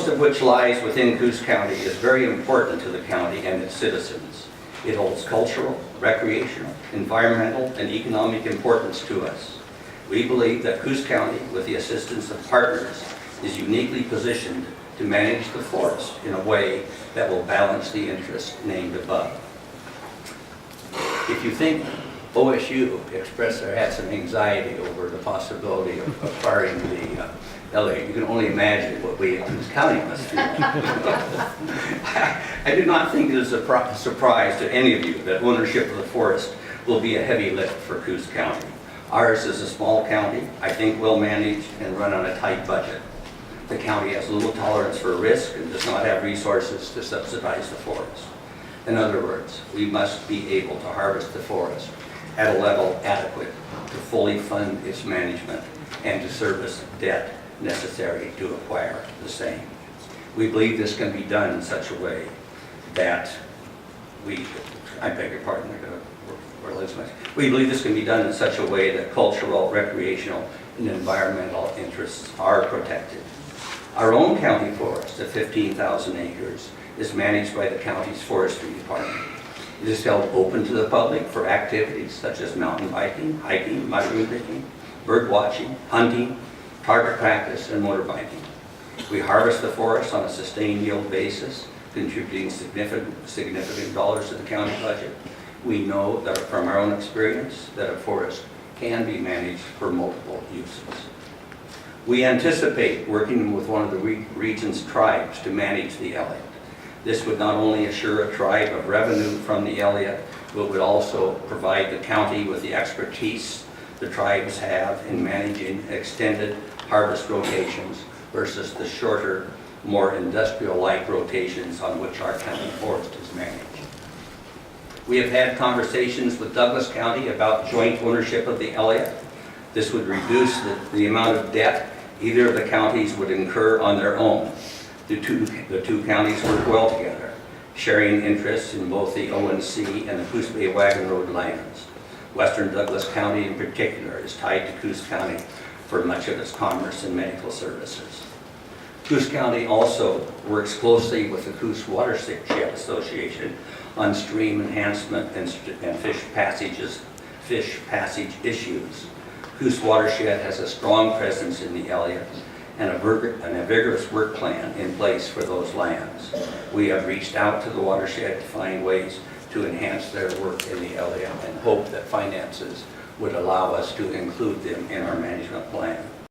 most of which lies within Coos County, is very important to the county and its citizens. It holds cultural, recreational, environmental, and economic importance to us. We believe that Coos County, with the assistance of partners, is uniquely positioned to manage the forest in a way that will balance the interests named above. If you think OSU expressed or had some anxiety over the possibility of acquiring the Elliott, you can only imagine what we in Coos County must feel. I do not think it is a surprise to any of you that ownership of the forest will be a heavy lift for Coos County. Ours is a small county, I think well managed and run on a tight budget. The county has little tolerance for risk and does not have resources to subsidize the forest. In other words, we must be able to harvest the forest at a level adequate to fully fund its management and to service debt necessary to acquire the same. We believe this can be done in such a way that we believe this can be done in such a way that cultural, recreational, and environmental interests are protected. Our own county forest of 15,000 acres is managed by the county's forestry department. It is held open to the public for activities such as mountain biking, hiking, mushroom picking, bird watching, hunting, target practice, and motorbiking. We harvest the forest on a sustained yield basis, contributing significant dollars to the county budget. We know that from our own experience that a forest can be managed for multiple uses. We anticipate working with one of the region's tribes to manage the Elliott. This would not only assure a tribe of revenue from the Elliott, but would also provide the county with the expertise the tribes have in managing extended harvest rotations versus the shorter, more industrial-like rotations on which our county forest is managed. We have had conversations with Douglas County about joint ownership of the Elliott. This would reduce the amount of debt either of the counties would incur on their own. The two counties work well together, sharing interests in both the ONC and the Coos Bay Wagon Road lands. Western Douglas County in particular is tied to Coos County for much of its commerce and medical services. Coos County also works closely with the Coos Watershed Association on stream enhancement and fish passage issues. Coos Watershed has a strong presence in the Elliott and a vigorous work plan in place for those lands. We have reached out to the watershed to find ways to enhance their work in the Elliott and hope that finances would allow us to include them in our management plan.